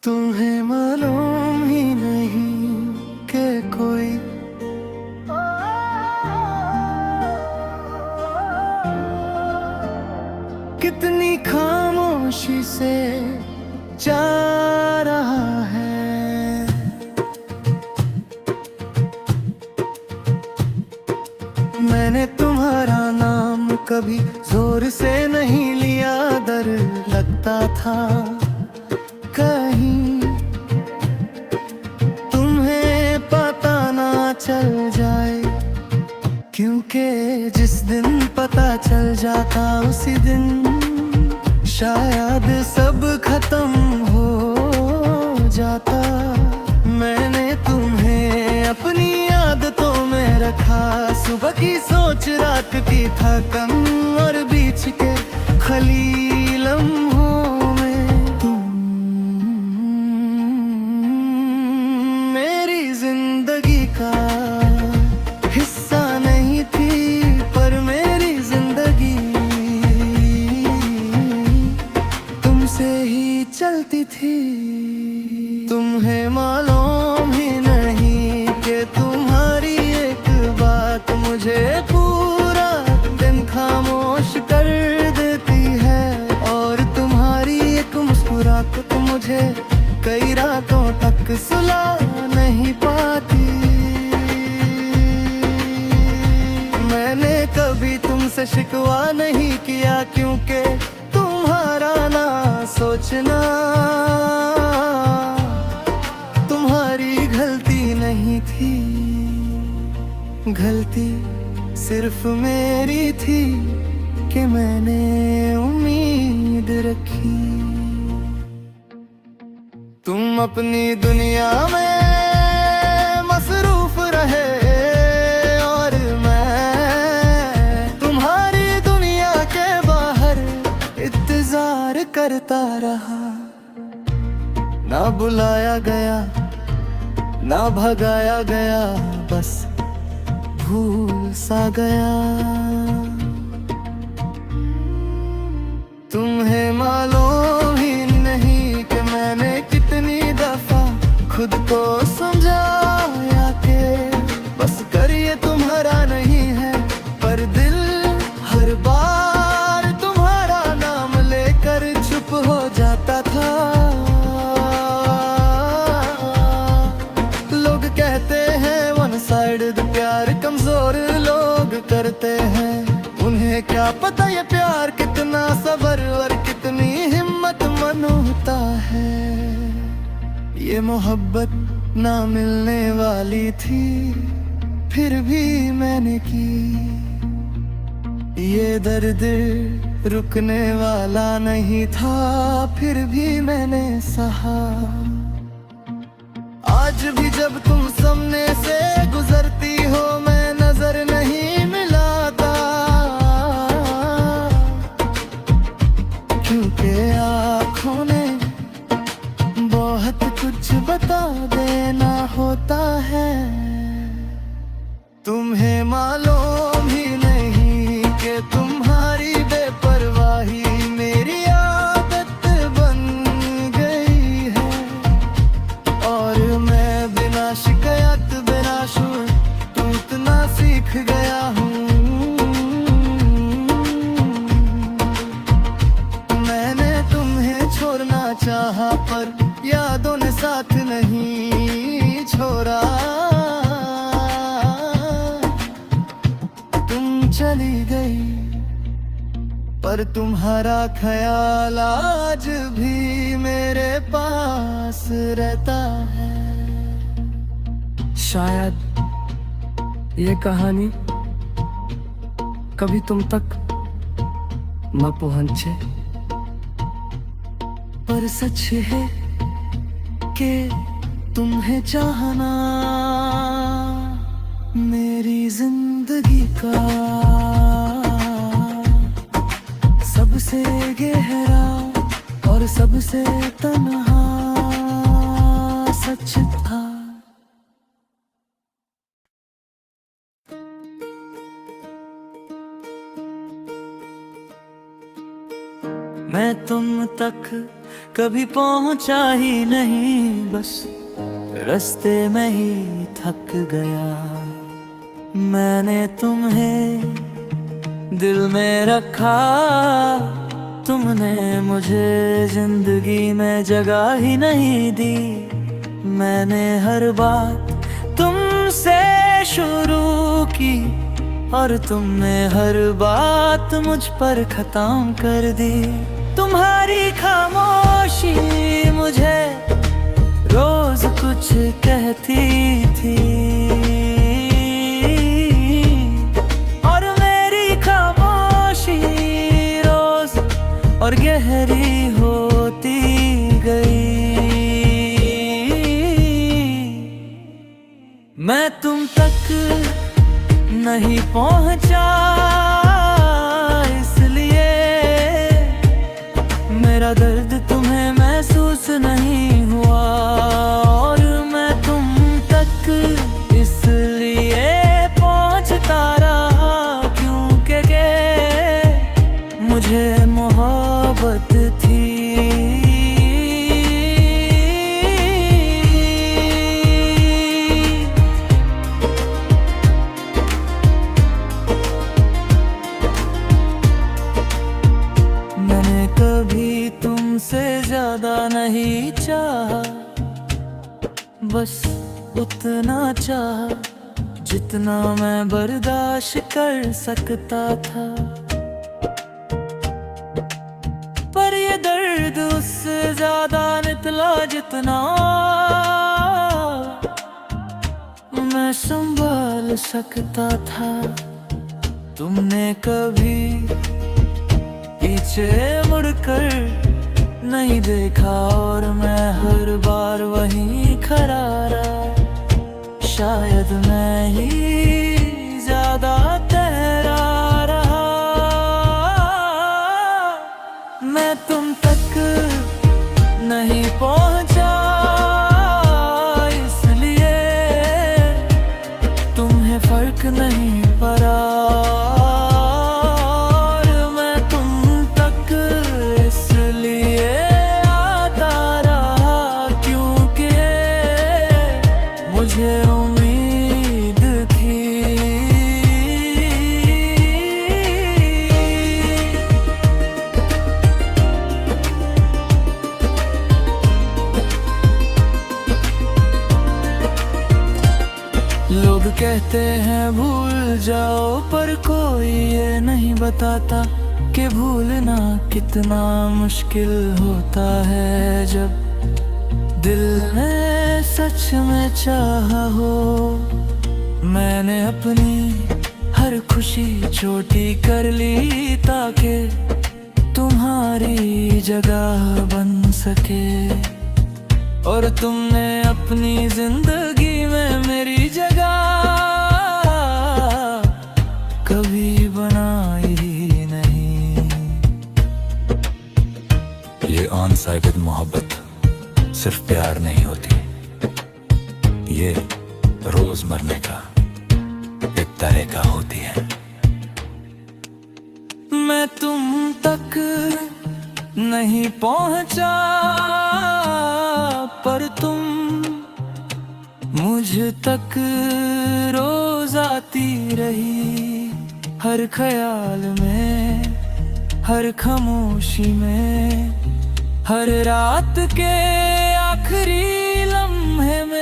तुम्हें मालूम ही नहीं कि कोई कितनी खामोशी से जा रहा है। मैंने तुम्हारा नाम कभी जोर से नहीं लिया, डर लगता था कहीं तुम्हें पता ना चल जाए, क्योंकि जिस दिन पता चल जाता उसी दिन शायद सब खत्म हो जाता। मैंने तुम्हें अपनी आदतों में रखा, सुबह की सोच रात की थकन और बीच के खली लम्हों में तुम मेरी जिंदगी का हिस्सा नहीं थी, पर मेरी जिंदगी तुमसे ही चलती थी। तुम्हें मालूम ही नहीं कि तुम्हारी एक बात मुझे पूरा दिन खामोश कर देती है, और तुम्हारी एक मुस्कुराहट मुझे कई रातों तक सुला नहीं पाती। मैंने कभी तुमसे शिकवा नहीं किया, क्योंकि तुम्हारा ना सोचना तुम्हारी गलती नहीं थी, गलती सिर्फ मेरी थी कि मैंने उम्मीद रखी। तुम अपनी दुनिया में मसरूफ रहे और मैं तुम्हारी दुनिया के बाहर इंतजार करता रहा। ना बुलाया गया ना भगाया गया, बस भूल सा गया। तुम्हें मालूम ही नहीं कि मैंने कितनी दफा खुद को समझाया कि बस करिए तुम्हारा नहीं है, पर दिल हर बार तुम्हारा नाम लेकर चुप हो जाता था। लोग कहते हैं वन साइड प्यार कमजोर लोग करते हैं, उन्हें क्या पता ये प्यार कितना सबर और कितनी हिम्मत मन होता है। ये मोहब्बत ना मिलने वाली थी, फिर भी मैंने की। ये दर्द रुकने वाला नहीं था, फिर भी मैंने सहा। आज भी जब तुम सामने से गुजरती हो मैं नजर नहीं मिलाता, क्योंकि आँखों ने बहुत कुछ बता देना होता है। तुम्हें मालूम ही नहीं कि तुम्हारी बेपरवाही मेरी आदत बन गई है, और मैं बिना शिकायत बिना शुर टूटना सीख गया हूँ। मैंने तुम्हें छोड़ना चाहा, पर यादों ने साथ नहीं छोड़ा। तुम चली गई, पर तुम्हारा ख्याल आज भी मेरे पास रहता है। शायद ये कहानी कभी तुम तक न पहुंचे, पर सच है कि तुम्हें चाहना मेरी जिंदगी का सबसे गहरा और सबसे तन्हा सच था। मैं तुम तक कभी पहुंचा ही नहीं, बस रास्ते में ही थक गया। मैंने तुम्हें दिल में रखा, तुमने मुझे जिंदगी में जगह ही नहीं दी। मैंने हर बात तुमसे शुरू की और तुमने हर बात मुझ पर खत्म कर दी। तुम्हारी खामोशी मुझे रोज कुछ कहती थी और मेरी खामोशी रोज और गहरी होती गई। मैं तुम तक नहीं पहुंचा, इसलिए मेरा दर्द तुम्हें महसूस नहीं हुआ। और मैं तुम तक इसलिए पहुंचता रहा क्योंकि मुझे मोहब्बत थी। मैंने कभी तुमसे ज्यादा नहीं चाहा, बस उतना चाहा जितना मैं बर्दाश्त कर सकता था। पर ये दर्द उससे ज्यादा निकला जितना मैं संभाल सकता था। तुमने कभी पीछे मुड़कर नहीं देखा और मैं हर बार वहीं खड़ा रहा। शायद मैं ही ज्यादा तैरा रहा। मैं तुम तक नहीं पहुंचा, इसलिए तुम्हें फर्क नहीं पड़ा। मुझे उम्मीद थी। लोग कहते हैं भूल जाओ, पर कोई ये नहीं बताता कि भूलना कितना मुश्किल होता है जब दिल ने सच में चाहा हो। मैंने अपनी हर खुशी छोटी कर ली ताकि तुम्हारी जगह बन सके। और तुमने अपनी जिंदगी में मेरी जगह कभी बनाई ही नहीं। ये ऑन साइकिल मोहब्बत सिर्फ प्यार नहीं होती, ये रोज मरने का एक तरीका होती है। मैं तुम तक नहीं पहुंचा, पर तुम मुझ तक रोज आती रही। हर ख्याल में, हर खामोशी में, हर रात के आखिरी लम्हे में।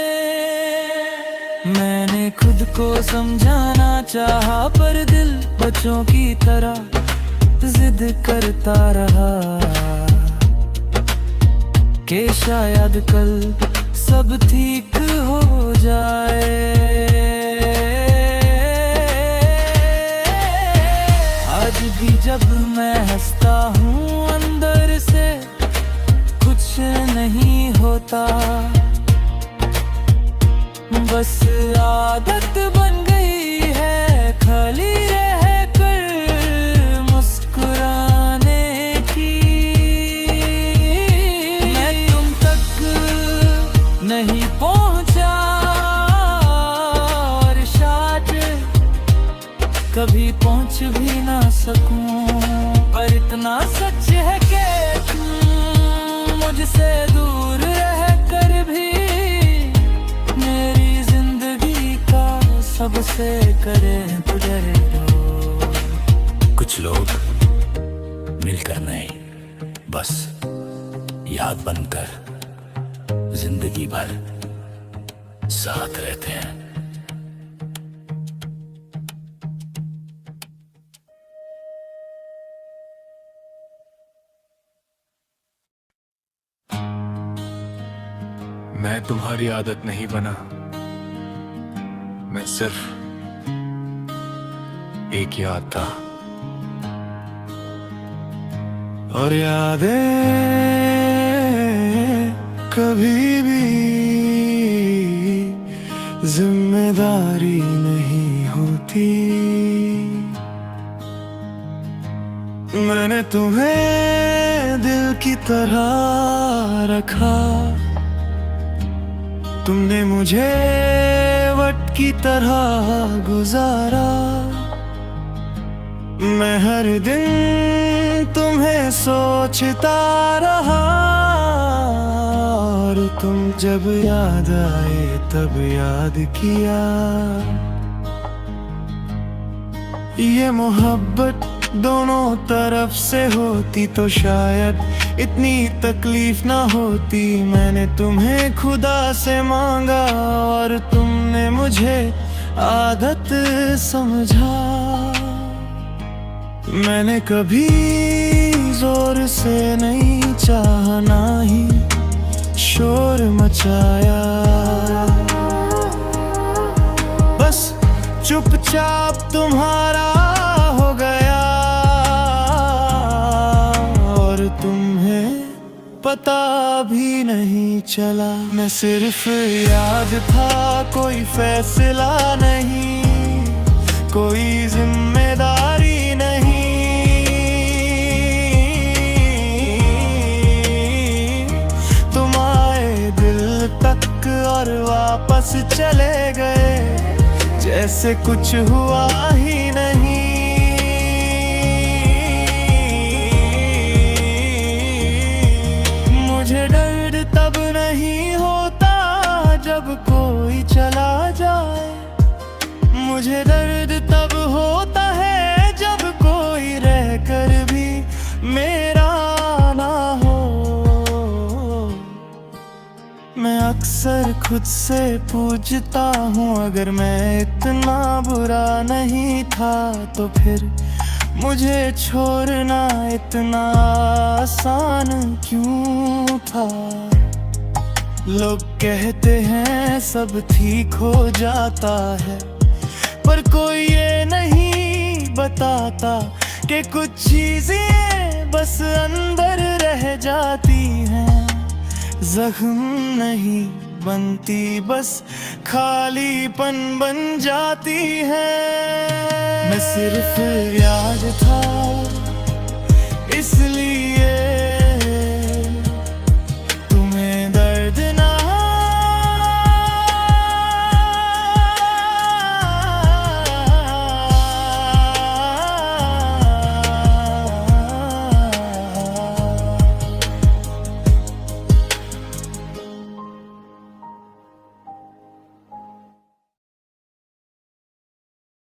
मैंने खुद को समझाना चाहा, पर दिल बच्चों की तरह जिद करता रहा कि शायद कल सब ठीक हो जाए। आज भी जब मैं हंसता हूँ अंदर से कुछ नहीं होता, बस आदत बन गई है खाली रह कर मुस्कुराने की। मैं तुम तक नहीं पहुंचा और शायद कभी पहुंच भी ना सकूं, पर इतना सच है कि मुझसे दूर रह कर भी मेरी जिंदगी का सबसे करे तो डरे दो। कुछ लोग मिलकर नहीं, बस याद बनकर जिंदगी भर साथ रहते हैं। मैं तुम्हारी आदत नहीं बना, मैं सिर्फ एक याद था। और यादें कभी भी जिम्मेदारी नहीं होती। मैंने तुम्हें दिल की तरह रखा, तुमने मुझे वट की तरह गुजारा। मैं हर दिन तुम्हें सोचता रहा, और तुम जब याद आए तब याद किया। ये मोहब्बत दोनों तरफ से होती तो शायद इतनी तकलीफ ना होती। मैंने तुम्हें खुदा से मांगा और तुमने मुझे आदत समझा। मैंने कभी जोर से नहीं चाहा, ना ही शोर मचाया, बस चुपचाप तुम्हारा हो गया। और तुम्हें पता भी नहीं चला, मैं सिर्फ याद था, कोई फैसला नहीं, कोई जिम्मेदारी नहीं। तुम आए दिल तक और वापस चले गए, जैसे कुछ हुआ ही नहीं। मुझे दर्द तब नहीं होता जब कोई चला जाए, मुझे दर्द तब होता है जब कोई रहकर भी मेरा ना हो। मैं अक्सर खुद से पूछता हूँ, अगर मैं इतना बुरा नहीं था तो फिर मुझे छोड़ना इतना आसान क्यों था। लोग कहते हैं सब ठीक हो जाता है, पर कोई ये नहीं बताता कि कुछ चीजें बस अंदर रह जाती हैं। जख्म नहीं बनती, बस खालीपन बन जाती है। मैं सिर्फ याद था,